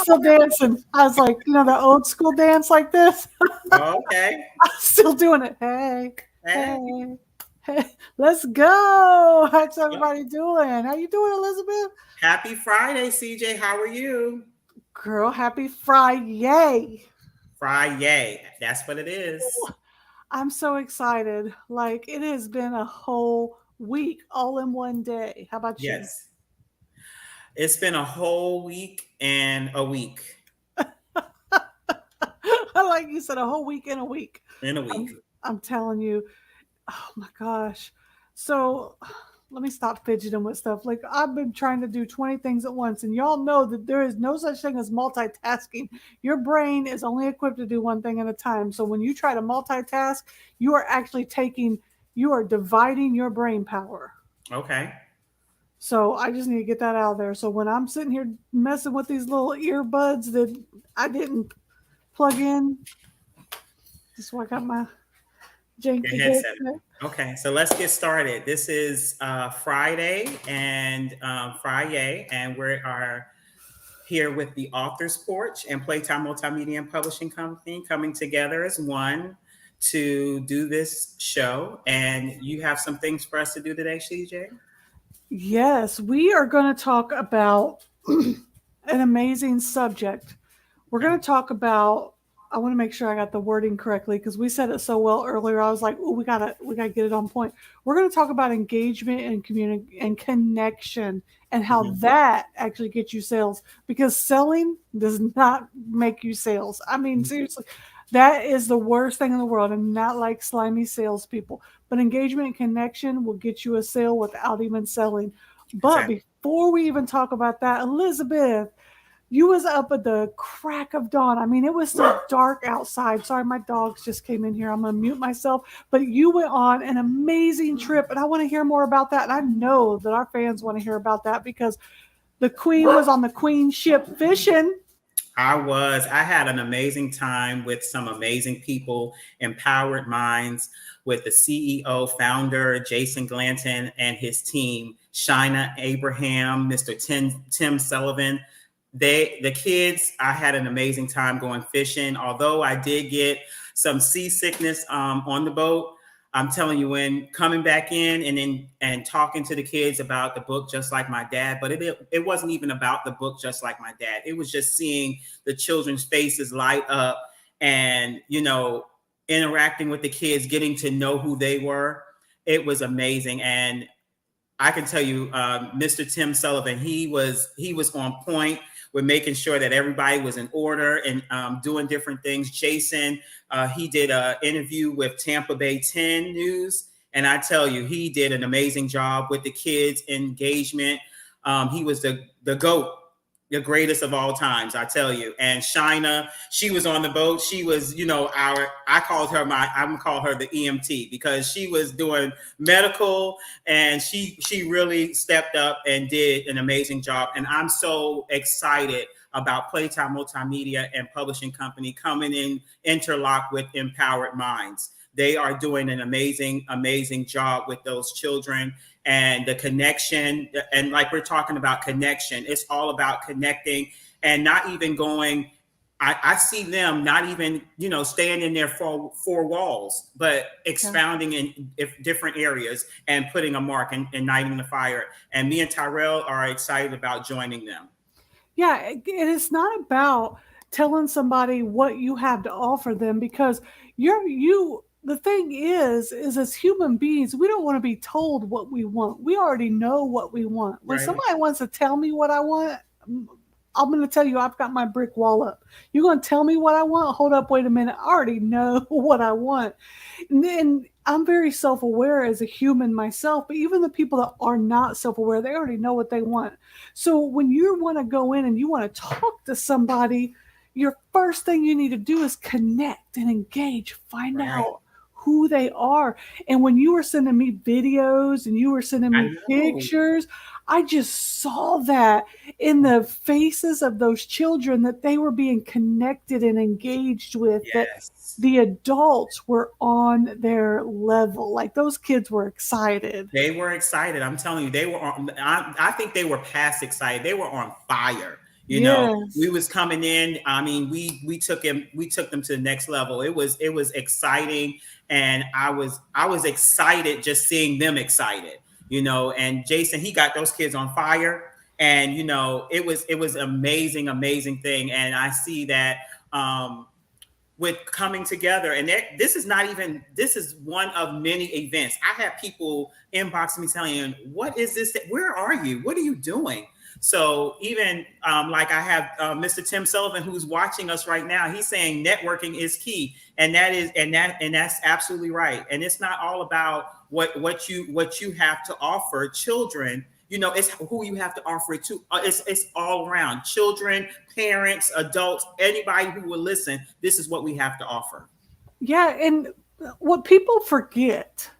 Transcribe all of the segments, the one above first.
still dancing. I was like, the old school dance like this. Okay. I'm still doing it. Hey, Hey. hey, hey, let's go. How's everybody doing? How you doing, Elizabeth? Happy Friday, CJ. How are you? Girl, happy Friday. Friday. That's what it is. I'm so excited. Like, it has been a whole week all in one day. How about you? Yes. It's been a whole week and a week. Like you said, a whole week in a week. In a week. I'm telling you. Oh my gosh. So let me stop fidgeting with stuff. Like, I've been trying to do 20 things at once, and y'all know that there is no such thing as multitasking. Your brain is only equipped to do one thing at a time. So when you try to multitask, you are actually you are dividing your brain power. Okay. So I just need to get that out there. So when I'm sitting here messing with these little earbuds that I didn't plug in, this is why I got my Your janky headset. headset. Okay. So let's get started. This is Friday and we are here with the Author's Porch and Playtime Multimedia and Publishing Company coming together as one to do this show. And you have some things for us to do today, CJ? Yes, we are going to talk about an amazing subject. We're going to talk about. I want to make sure I got the wording correctly because we said it so well earlier. I was like, "Oh, we gotta get it on point." We're going to talk about engagement and community and connection and how Mhm. that actually gets you sales because selling does not make you sales. I mean, seriously, that is the worst thing in the world, and not like slimy salespeople. But engagement and connection will get you a sale without even selling. But Exactly. before we even talk about that, Elizabeth, you was up at the crack of dawn. I mean, it was still dark outside. Sorry, my dogs just came in here. I'm gonna mute myself. But you went on an amazing trip, and I want to hear more about that. And I know that our fans want to hear about that because the Queen was on the Queen ship fishing. I had an amazing time with some amazing people, Empowered Minds, with the CEO, founder, Jason Glanton, and his team, Shina Abraham, Mr. Tim Sullivan. The kids, I had an amazing time going fishing. Although I did get some seasickness on the boat, I'm telling you, when coming back in and talking to the kids about the book Just Like My Dad, but it wasn't even about the book Just Like My Dad. It was just seeing the children's faces light up and interacting with the kids, getting to know who they were. It was amazing. And I can tell you, Mr. Tim Sullivan, he was on point with making sure that everybody was in order and doing different things. Jason, he did an interview with Tampa Bay 10 News, and I tell you, he did an amazing job with the kids' engagement. He was the GOAT, the greatest of all times, I tell you. And Shina, she was on the boat. She was, I'm gonna call her the EMT because she was doing medical and she really stepped up and did an amazing job. And I'm so excited about Playtime Multimedia and Publishing Company coming in interlock with Empowered Minds. They are doing an amazing job with those children and the connection. And like we're talking about connection, it's all about connecting and not even going. I see them not even, staying in their four walls, but Yeah. expounding in different areas and putting a mark and igniting the fire. And me and Tyrell are excited about joining them. Yeah, it is not about telling somebody what you have to offer them because the thing is as human beings, we don't want to be told what we want. We already know what we want. When Right. somebody wants to tell me what I want, I'm going to tell you I've got my brick wall up. You're going to tell me what I want? Hold up, wait a minute. I already know what I want. And then I'm very self aware as a human myself, but even the people that are not self aware, they already know what they want. So when you want to go in and you want to talk to somebody, your first thing you need to do is connect and engage, find Right. out who they are. And when you were sending me videos and you were sending I me know. pictures, I just saw that in the faces of those children that they were being connected and engaged with, that Yes. the adults were on their level. Like those kids were excited. They were excited. I'm telling you, they were on. I think they were past excited. They were on fire. You know, we Yes. was coming in. I mean, we took them to the next level. It was exciting, and I was excited just seeing them excited. You know, and Jason, he got those kids on fire, and you know, it was amazing, amazing thing. And I see that with coming together, and this is one of many events. I have people inbox me telling, what is this, where are you, what are you doing? So even like I have Mr. Tim Sullivan, who's watching us right now. He's saying networking is key, and that's absolutely right. And it's not all about what you have to offer children. You know, it's who you have to offer it to. It's all around children, parents, adults, anybody who will listen. This is what we have to offer. Yeah, and what people forget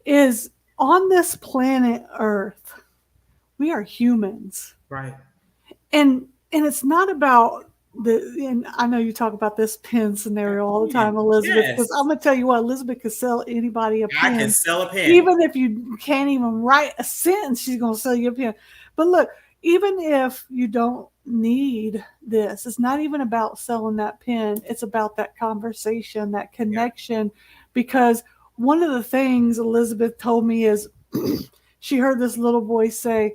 is on this planet Earth, we are humans. Right. And it's not about the, and I know you talk about this pen scenario all the time, Elizabeth, because Yes, I'm gonna tell you what, Elizabeth could sell anybody a I can pen. sell a pen. Even if you can't even write a sentence, she's gonna sell you a pen. But look, even if you don't need this, it's not even about selling that pen. It's about that conversation, that Yeah. connection. Because one of the things Elizabeth told me is she heard this little boy say,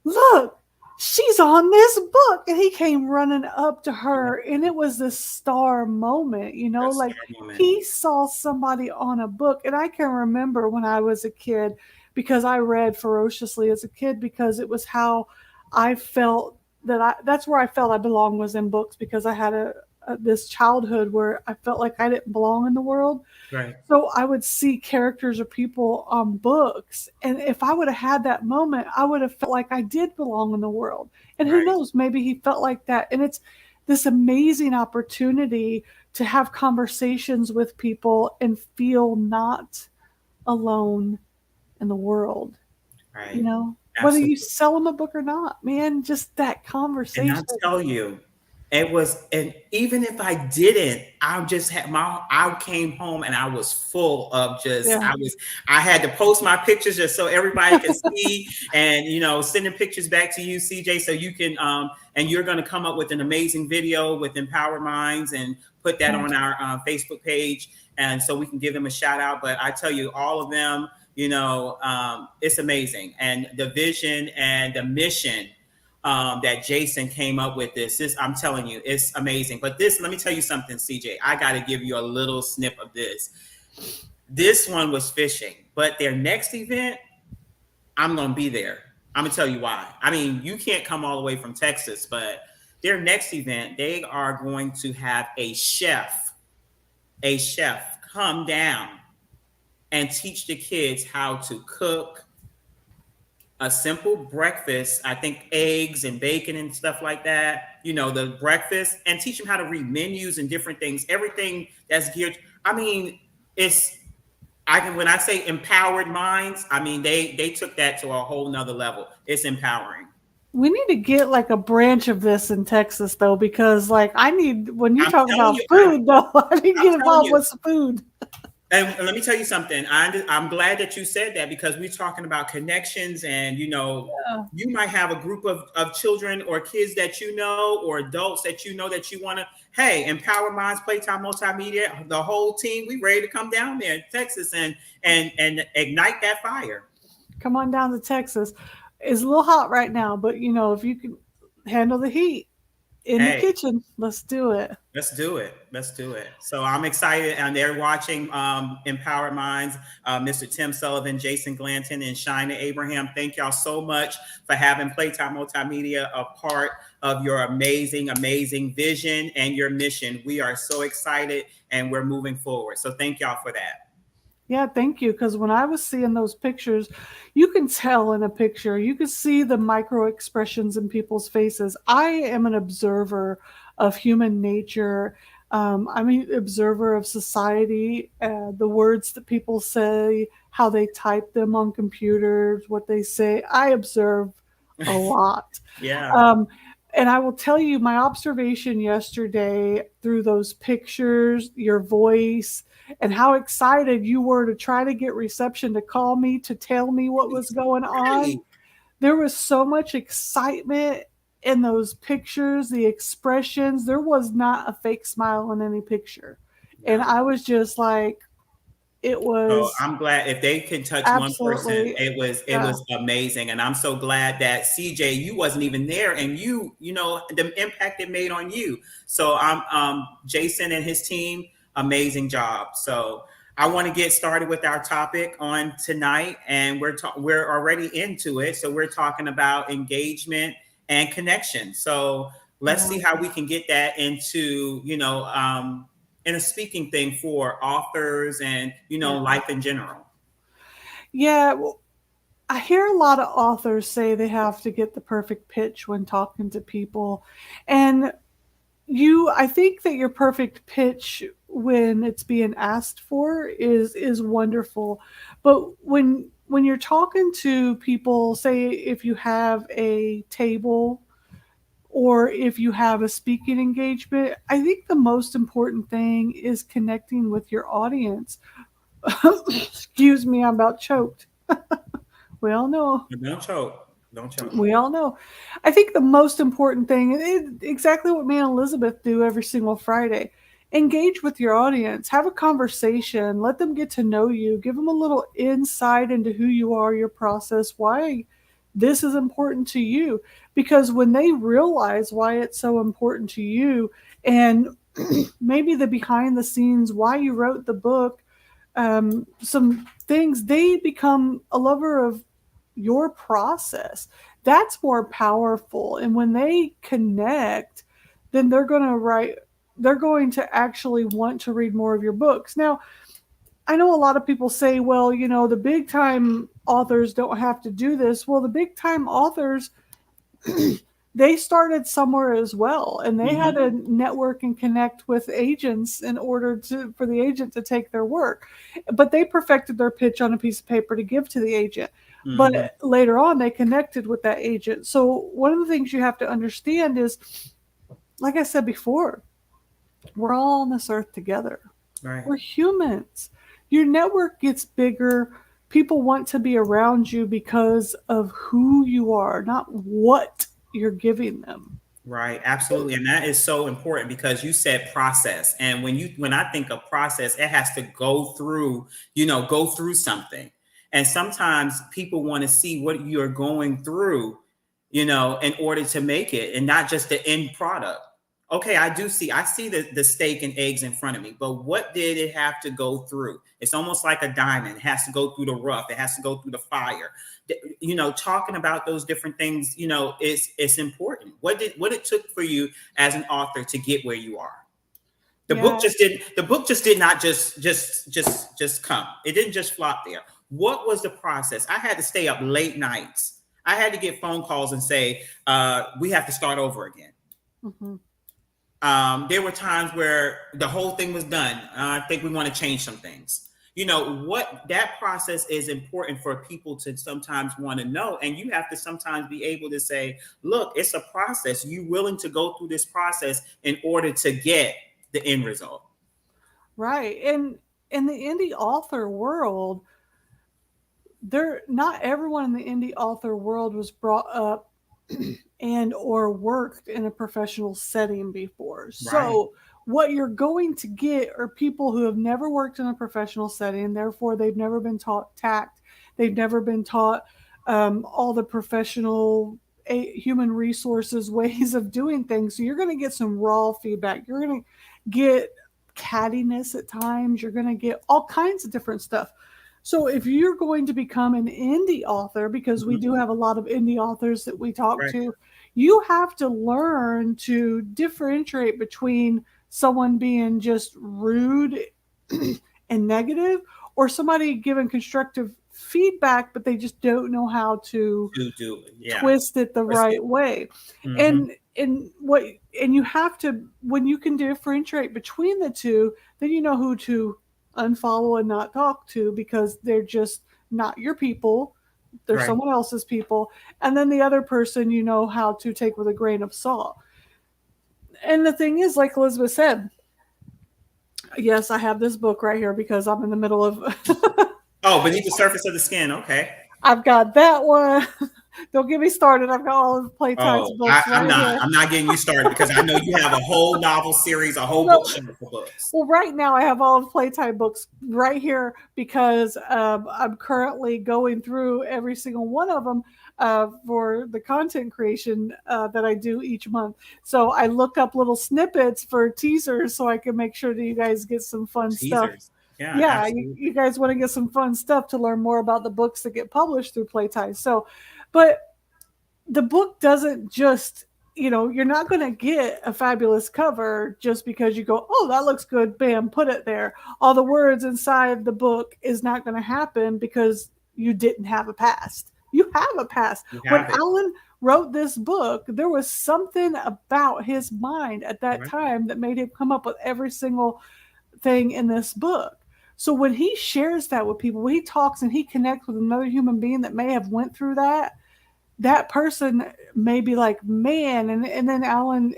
"Look, she's on this book." And he came running up to her, and it was this star moment, That's like our moment. he saw somebody on a book. And I can remember when I was a kid, because I read ferociously as a kid, because it was how I felt that's where I felt I belonged, was in books, because I had this childhood where I felt like I didn't belong in the world. Right. So I would see characters or people on books. And if I would have had that moment, I would have felt like I did belong in the world. And who Right. knows, maybe he felt like that. And it's this amazing opportunity to have conversations with people and feel not alone in the world. Right. Whether you Absolutely. sell them a book or not, man, just that And conversation. I tell you, it was, and even if I didn't, I just had I came home and I was full of just, Yeah. I had to post my pictures just so everybody could see, and you know, sending pictures back to you, CJ, so you can, and you're going to come up with an amazing video with Empower Minds and put that on our Facebook page, and so we can give them a shout out. But I tell you, all of them, you know, it's amazing, and the vision and the mission that Jason came up with this. I'm telling you, it's amazing. But let me tell you something, CJ. I got to give you a little snip of this. This one was fishing, but their next event, I'm going to be there. I'm going to tell you why. I mean, you can't come all the way from Texas, but their next event, they are going to have a chef come down and teach the kids how to cook a simple breakfast. I think eggs and bacon and stuff like that, you know, the breakfast, and teach them how to read menus and different things, everything that's geared. I mean, when I say empowered minds, I mean, they took that to a whole nother level. It's empowering. We need to get like a branch of this in Texas, though, because like when you I'm talk telling about you, food, though, I need to I'm get telling involved you. with some food. And let me tell you something. I'm glad that you said that, because we're talking about connections, and you know, Yeah. you might have a group of children or kids that you know, or adults that you know, that you want to, hey, Empower Minds, Playtime Multimedia, the whole team, we ready to come down there in Texas and ignite that fire. Come on down to Texas. It's a little hot right now, but if you can handle the heat in the Hey, kitchen, let's do it. let's do it. Let's do it. So I'm excited, and they're watching Empowered Minds, Mr. Tim Sullivan, Jason Glanton, and Shina Abraham. Thank y'all so much for having Playtime Multimedia a part of your amazing, amazing vision and your mission. We are so excited, and we're moving forward. So thank y'all for that. Yeah, thank you. Because when I was seeing those pictures, you can tell in a picture, you can see the micro expressions in people's faces. I am an observer of human nature. I'm an observer of society, the words that people say, how they type them on computers, what they say. I observe a lot. Yeah. And I will tell you my observation yesterday through those pictures, your voice, and how excited you were to try to get reception to call me to tell me what was going on. Right. There was so much excitement in those pictures, the expressions, there was not a fake smile in any picture. And No. I was just like, it So was I'm glad if they can touch one person, absolutely, it yeah, was amazing. And I'm so glad that CJ, you wasn't even there and you know, the impact it made on you. So I'm Jason and his team, amazing job. So I want to get started with our topic on tonight, and we're already into it. So we're talking about engagement and connection. So let's yeah. see how we can get that into, you know, in a speaking thing for authors and, you know, Yeah. life in general. Yeah, well, I hear a lot of authors say they have to get the perfect pitch when talking to people. And I think that your perfect pitch when it's being asked for is wonderful. But when you're talking to people, say if you have a table or if you have a speaking engagement, I think the most important thing is connecting with your audience. Excuse me, I'm about choked. We all know. But don't choke. Don't choke. We all know. I think the most important thing is exactly what me and Elizabeth do every single Friday. Engage with your audience, have a conversation, let them get to know you, give them a little insight into who you are, your process, why this is important to you. Because when they realize why it's so important to you and maybe the behind the scenes, why you wrote the book, some things, they become a lover of your process. That's more powerful. And when they connect, then they're going to actually want to read more of your books. Now, I know a lot of people say, well, the big time authors don't have to do this. Well, the big time authors, they started somewhere as well, and they had Mm-hmm. to network and connect with agents in order for the agent to take their work. But they perfected their pitch on a piece of paper to give to the agent. But Mm-hmm. later on, they connected with that agent. So one of the things you have to understand is, like I said before, we're all on this earth together. Right. We're humans. Your network gets bigger. People want to be around you because of who you are, not what you're giving them. Right, absolutely. And that is so important because you said process. And when I think of process, it has to go through, you know, go through something. And sometimes people want to see what you're going through, you know, in order to make it and not just the end product. Okay, I see the steak and eggs in front of me, but what did it have to go through? It's almost like a diamond. It has to go through the rough, it has to go through the fire. You know, talking about those different things, you know, it's important. What it took for you as an author to get where you are. Yeah, The book just did not just come. It didn't just flop there. What was the process? I had to stay up late nights. I had to get phone calls and say, we have to start over again. hmm, There were times where the whole thing was done. I think we want to change some things. You know, what that process is important for people to sometimes want to know. And you have to sometimes be able to say, look, it's a process. You willing to go through this process in order to get the end result. right. And in the indie author world, there not everyone in the indie author world was brought up and or worked in a professional setting before. Right. So what you're going to get are people who have never worked in a professional setting, therefore they've never been taught tact, they've never been taught all the professional human resources ways of doing things. So you're going to get some raw feedback. You're going to get cattiness at times. You're going to get all kinds of different stuff. So if you're going to become an indie author, because we Mhm. do have a lot of indie authors that we talk Right. to, you have to learn to differentiate between someone being just rude and negative or somebody giving constructive feedback, but they just don't know how to To do it. Yeah. twist it the Twist it. right way. Hmm. And you have to, when you can differentiate between the two, then you know who to unfollow and not talk to because they're just not your people, they're Right. someone else's people. And then the other person you know how to take with a grain of salt. And the thing is, like Elizabeth said, yes, I have this book right here because I'm in the middle of Oh, beneath the surface of the skin. Okay. I've got that one. Don't get me started. I've got all of Playtime's Oh, books I'm right not. here. I'm not getting you started because I know you have a whole novel series, a whole Well, bookshelf of books. well, right now I have all of Playtime books right here because I'm currently going through every single one of them for the content creation that I do each month. So I look up little snippets for teasers so I can make sure that you guys get some fun stuff. Teasers. Yeah, Yeah, you absolutely. guys want to get some fun stuff to learn more about the books that get published through Playtime. So, but the book doesn't just, you're not going to get a fabulous cover just because you go, oh, that looks good, bam, put it there. All the words inside the book is not going to happen because you didn't have a past. You have a past. You When have it. Alan wrote this book, there was something about his mind at that Right. time that made him come up with every single thing in this book. So when he shares that with people, when he talks and he connects with another human being that may have went through that person may be like, man, and then Alan,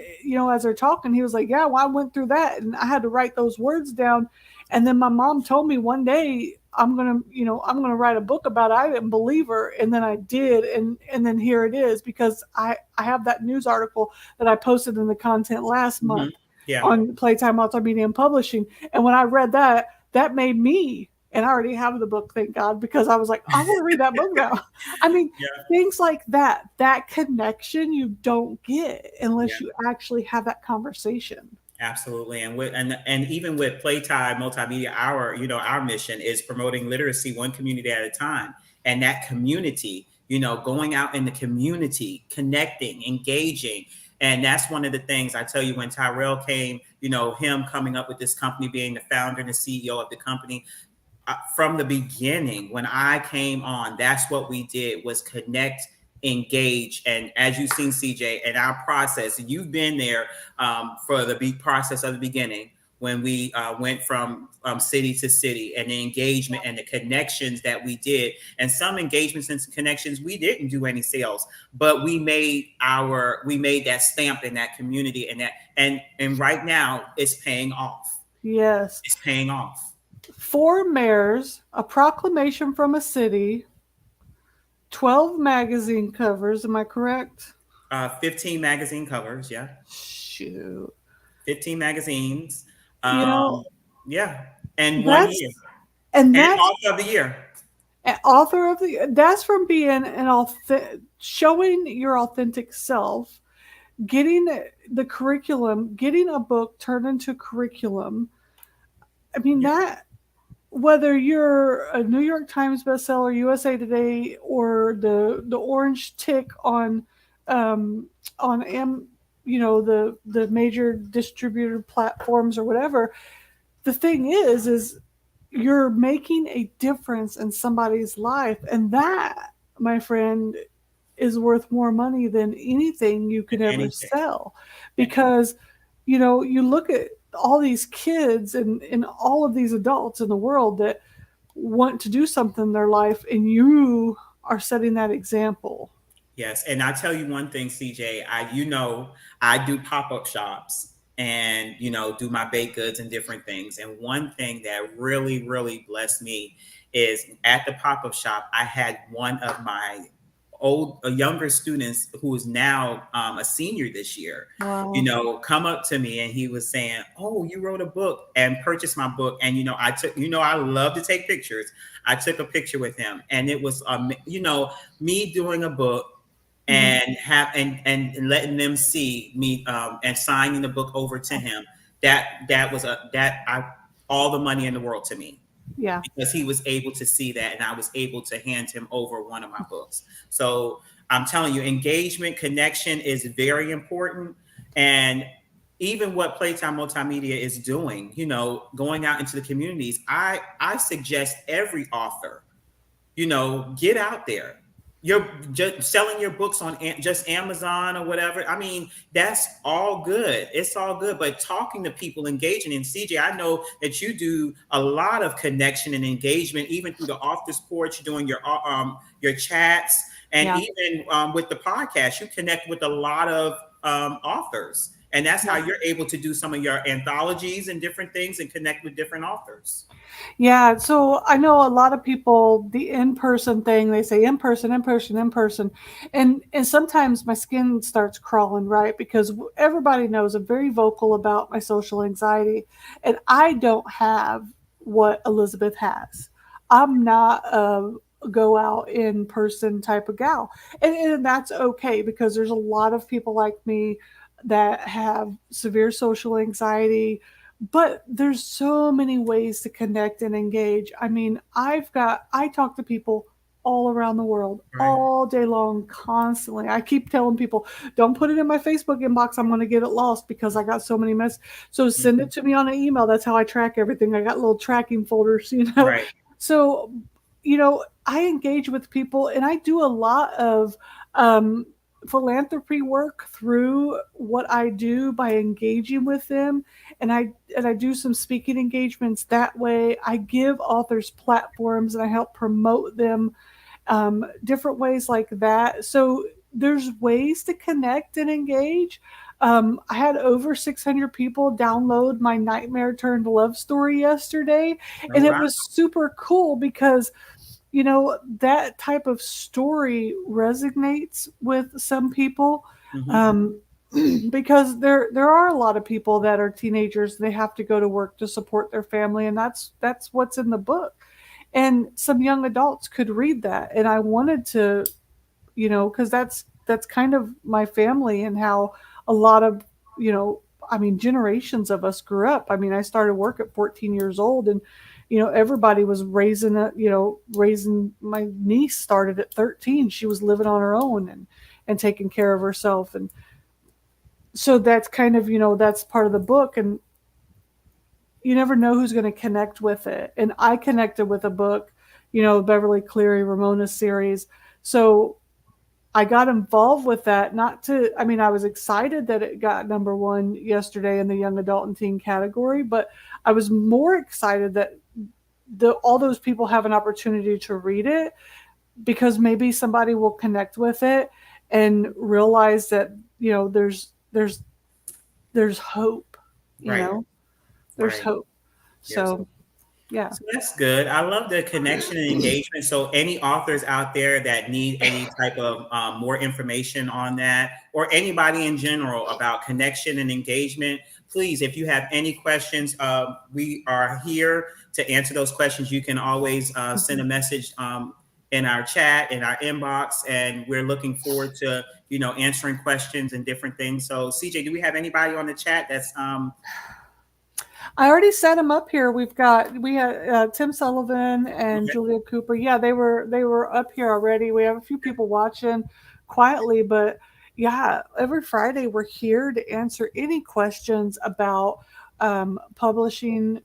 as they're talking, he was like, yeah, well, I went through that and I had to write those words down. And then my mom told me one day I'm gonna write a book about it. I didn't believe her, and then I did, and then here it is because I have that news article that I posted in the content last Mhm. month Yeah. on Playtime Multimedia and Publishing. And when I read that, that made me, and I already have the book, thank God, because I was like, I want to read that book now. I mean, Yeah. things like that connection you don't get unless Yeah. you actually have that conversation. Absolutely. And even with Playtime Multimedia, our mission is promoting literacy one community at a time. And that community, going out in the community, connecting, engaging. And that's one of the things I tell you when Tyrell came, him coming up with this company, being the founder and the CEO of the company. From the beginning, when I came on, that's what we did was connect, engage. And as you've seen, CJ, and our process, you've been there for the big process of the beginning when we went from city to city, and the engagement and the connections that we did. And some engagements and connections, we didn't do any sales, but we made that stamp in that community, and right now it's paying off. Yes. It's paying off. 4 mayors, a proclamation from a city, 12 magazine covers. Am I correct? 15 magazine covers, yeah. Shoot. 15 magazines. You know, Yeah. And one that's year. and And that's author of the year. author of the that's from being showing your authentic self, getting the curriculum, getting a book turned into curriculum. I mean Yeah. that whether you're a New York Times bestseller, USA Today, or the orange tick um, on the major distributor platforms or whatever, the thing is you're making a difference in somebody's life, and that, my friend, is worth more money than anything you could ever Anything. sell, because you look at all these kids and all of these adults in the world that want to do something in their life, and you are setting that example. Yes, and I tell you one thing, CJ. I do pop-up shops and do my baked goods and different things. And one thing that really, really blessed me is at the pop-up shop, I had one of my younger students who is now a senior this year, Wow. come up to me, and he was saying, "Oh, you wrote a book," and purchased my book. And I took, I love to take pictures. I took a picture with him, and it was, me doing a book Mhm. and and letting them see me and signing the book over to him. That was all the money in the world to me, Yeah. because he was able to see that, and I was able to hand him over one of my books. So I'm telling you, engagement, connection is very important. And even what Playtime Multimedia is doing, going out into the communities, I suggest every author, get out there. You're just selling your books on just Amazon or whatever. I mean, that's all good. It's all good. But talking to people, engaging in, CJ, I know that you do a lot of connection and engagement, even through the Authors Porch, doing your chats, and Yeah. even with the podcast, you connect with a lot of authors. And that's how you're able to do some of your anthologies and different things and connect with different authors. Yeah, so I know a lot of people, the in-person thing, they say in person, in person, in person. And sometimes my skin starts crawling, right? Because everybody knows I'm very vocal about my social anxiety, and I don't have what Elizabeth has. I'm not a go out in person type of gal. And that's okay because there's a lot of people like me that have severe social anxiety, but there's so many ways to connect and engage. I mean, I talk to people all around the world Right. all day long, constantly. I keep telling people, don't put it in my Facebook inbox. I'm going to get it lost because I got so many messages. So send it to me on an email. That's how I track everything. I got little tracking folders, Right. So, I engage with people, and I do a lot of philanthropy work through what I do by engaging with them, and I do some speaking engagements that way. I give authors platforms and I help promote them, different ways like that. So there's ways to connect and engage. I had over 600 people download my nightmare turned love story yesterday, Oh, and it wow. was super cool because that type of story resonates with some people. Um, because there are a lot of people that are teenagers, they have to go to work to support their family, and that's what's in the book. And some young adults could read that, and I wanted to, because that's kind of my family and how a lot of, I mean, generations of us grew up. I mean, I started work at 14 years old, and everybody was raising my niece started at 13. She was living on her own and taking care of herself. And so that's kind of, that's part of the book. And you never know who's going to connect with it. And I connected with a book, Beverly Cleary Ramona series. So I got involved with that, I mean, I was excited that it got number one yesterday in the young adult and teen category, but I was more excited that all those people have an opportunity to read it, because maybe somebody will connect with it and realize that, there's hope, Right. there's Right. hope. Yes. So, yeah. So that's good. I love the connection and engagement. So, any authors out there that need any type of more information on that, or anybody in general about connection and engagement, please, if you have any questions, we are here to answer those questions. You can always send a message in our chat, in our inbox, and we're looking forward to answering questions and different things. So, CJ, do we have anybody on the chat that's I already set them up here. We had Tim Sullivan and okay. Julia Cooper. Yeah, they were up here already. We have a few people watching quietly, but yeah, every Friday we're here to answer any questions about publishing,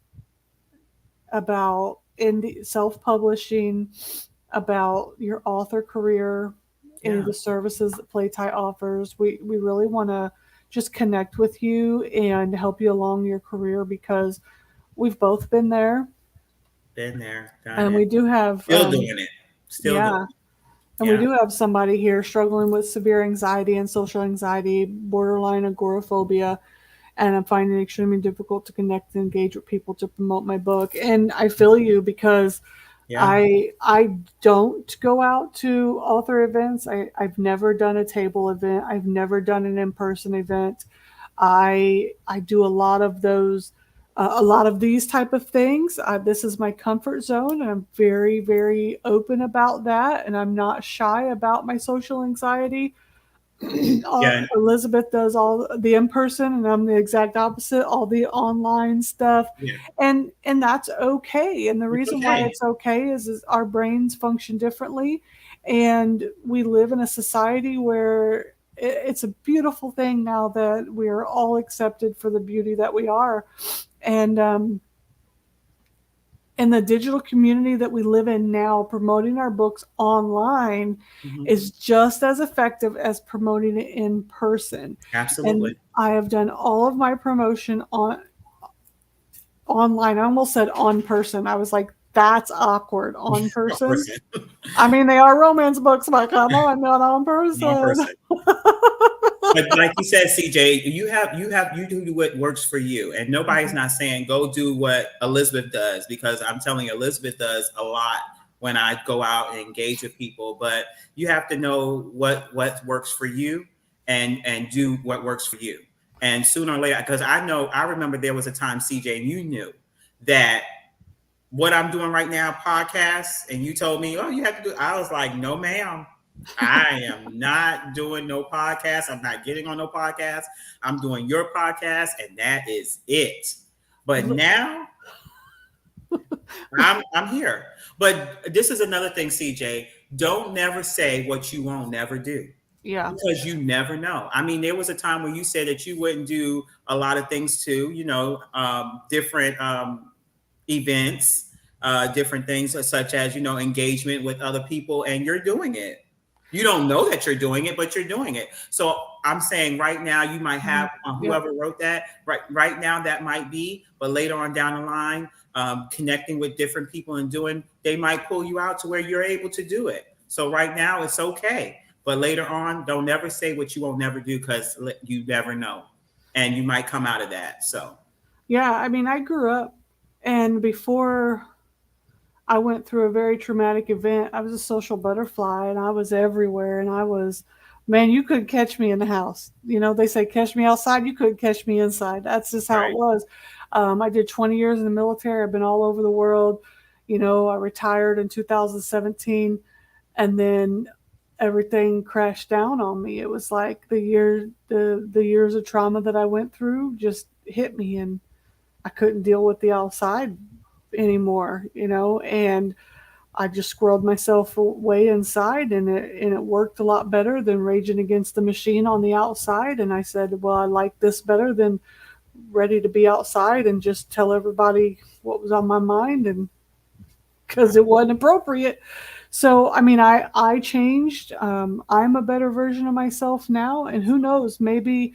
about indie self-publishing, about your author career, any of Yeah. the services that Playtie offers. We really want to just connect with you and help you along your career, because we've both been there, Been there, done and it. we do have Still doing it. Still doing yeah, it. and we Yeah. do have somebody here struggling with severe anxiety and social anxiety, borderline agoraphobia, and I'm finding it extremely difficult to connect and engage with people to promote my book. And I feel you, because Yeah. I don't go out to author events. I've never done a table event. I've never done an in-person event. I do a lot of those, a lot of these type of things. This is my comfort zone, and I'm very, very open about that. And I'm not shy about my social anxiety. Yeah. Elizabeth does all the in person, and I'm the exact opposite, all the online stuff, Yeah. and that's okay. And the It's reason why okay. it's okay is our brains function differently, and we live in a society where it's a beautiful thing now that we are all accepted for the beauty that we are, and in the digital community that we live in now, promoting our books online Mhm. is just as effective as promoting it in person. And Absolutely. I have done all of my promotion online. I almost said on person. I was like that's awkward on person. person. I mean, they are romance books, but come on, not on person. One person. But like you said, CJ, you do what works for you, and nobody's not saying go do what Elizabeth does, because I'm telling you, Elizabeth does a lot when I go out and engage with people. But you have to know what works for you, and do what works for you. And sooner or later, because I remember there was a time, CJ, and you knew that what I'm doing right now, podcasts, and you told me, oh, you have to do. I was like, no, ma'am. I am not doing no podcast. I'm not getting on no podcast. I'm doing your podcast, and that is it. But now I'm here. But this is another thing, CJ. Don't never say what you won't never do. Yeah. Because you never know. I mean, there was a time when you said that you wouldn't do a lot of things too, different events, different things such as, engagement with other people, and you're doing it. You don't know that you're doing it, but you're doing it. So I'm saying right now you might have whoever wrote that right now that might be, but later on down the line, connecting with different people and they might pull you out to where you're able to do it. So right now it's okay, but later on, don't never say what you won't never do, because you never know, and you might come out of that. So yeah, I mean, I grew up, and before I went through a very traumatic event, I was a social butterfly, and I was everywhere, and man, you couldn't catch me in the house. They say catch me outside, you couldn't catch me inside. That's just how it was. I did 20 years in the military. I've been all over the world. I retired in 2017, and then everything crashed down on me. It was like the years of trauma that I went through just hit me, and I couldn't deal with the outside anymore, and I just squirreled myself way inside, and it worked a lot better than raging against the machine on the outside. And I said, well, I like this better than ready to be outside and just tell everybody what was on my mind, and because it wasn't appropriate. So, I mean, I changed. I'm a better version of myself now, and who knows, maybe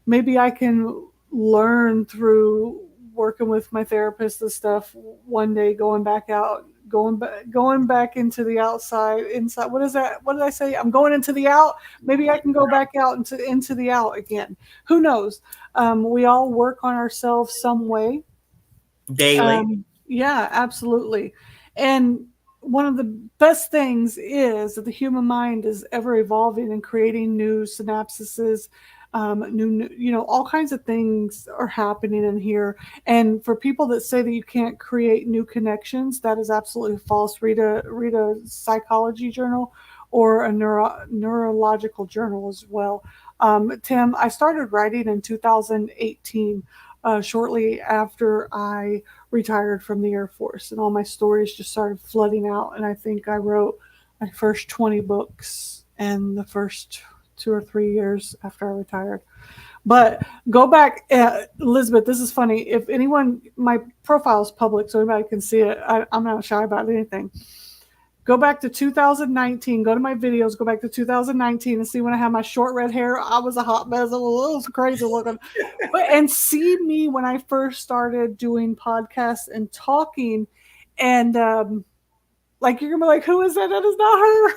I can learn through working with my therapist and stuff one day, going back into the inside. What is that? What did I say? I'm going into the out. Maybe I can go back out into the out again. Who knows? We all work on ourselves some way. Daily. Yeah, absolutely. And one of the best things is that the human mind is ever evolving and creating new synapses, new, all kinds of things are happening in here. And for people that say that you can't create new connections, that is absolutely false. Read a psychology journal or a neurological journal as well. Tim, I started writing in 2018. Shortly after I retired from the Air Force, and all my stories just started flooding out. And I think I wrote my first 20 books in the first 2 or 3 years after I retired. But go back, Elizabeth, this is funny. If anyone, my profile is public, so anybody can see it. I'm not shy about anything. Go back to 2019. Go to my videos. Go back to 2019 and see when I had my short red hair. I was a hot mess. It was crazy looking. And see me when I first started doing podcasts and talking. And like, you're going to be like, who is that? That is not her.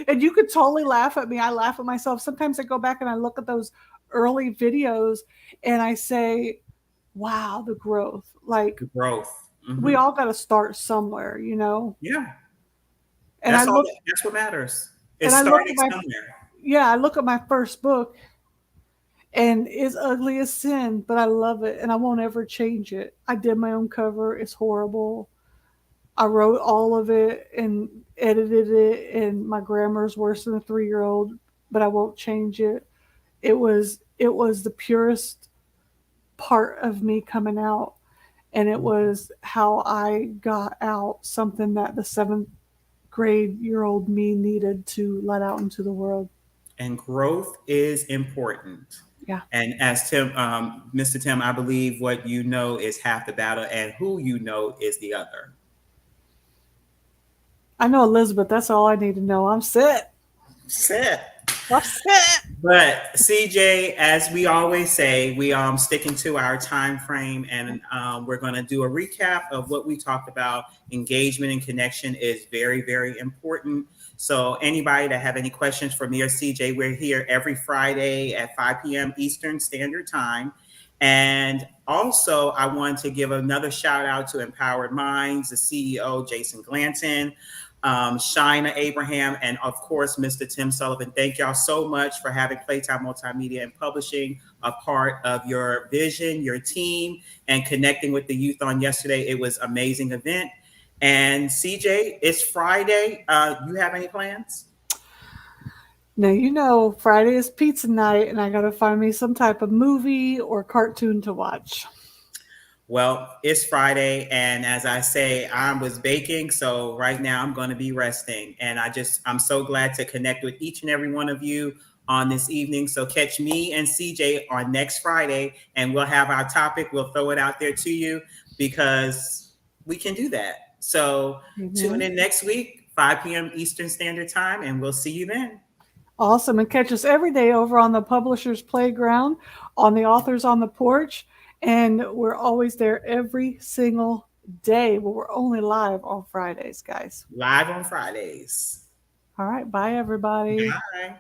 And you could totally laugh at me. I laugh at myself. Sometimes I go back and I look at those early videos and I say, wow, the growth. Like, growth. Mm-hmm. We all got to start somewhere, Yeah. And that's what matters. It's starting somewhere. Yeah, I look at my first book, and it's ugly as sin, but I love it, and I won't ever change it. I did my own cover. It's horrible. I wrote all of it and edited it, and my grammar is worse than a 3-year-old, but I won't change it. It was the purest part of me coming out, and it was how I got out something that the 7th grade-year-old me needed to let out into the world. And growth is important. Yeah. And as Mr. Tim, I believe what you know is half the battle, and who you know is the other. I know Elizabeth. That's all I need to know. I'm set. Set. That's it. But CJ, as we always say, we sticking to our time frame, and we're going to do a recap of what we talked about. Engagement and connection is very, very important. So anybody that have any questions for me or CJ, we're here every Friday at 5 p.m. Eastern Standard Time. And also, I want to give another shout out to Empowered Minds, the CEO, Jason Glanton, Shina Abraham, and of course, Mr. Tim Sullivan. Thank y'all so much for having Playtime Multimedia and Publishing a part of your vision, your team, and connecting with the youth on yesterday. It was an amazing event. And CJ, it's Friday. You have any plans? Now, you know, Friday is pizza night, and I got to find me some type of movie or cartoon to watch. Well, it's Friday, and as I say, I was baking, so right now I'm going to be resting. And I'm so glad to connect with each and every one of you on this evening. So catch me and CJ on next Friday, and we'll have our topic. We'll throw it out there to you because we can do that. So tune in next week, 5 p.m. Eastern Standard Time, and we'll see you then. Awesome. And catch us every day over on the Publishers Playground, on the Authors on the Porch. And we're always there every single day, but we're only live on Fridays, guys. Live on Fridays. All right. Bye, everybody. Bye.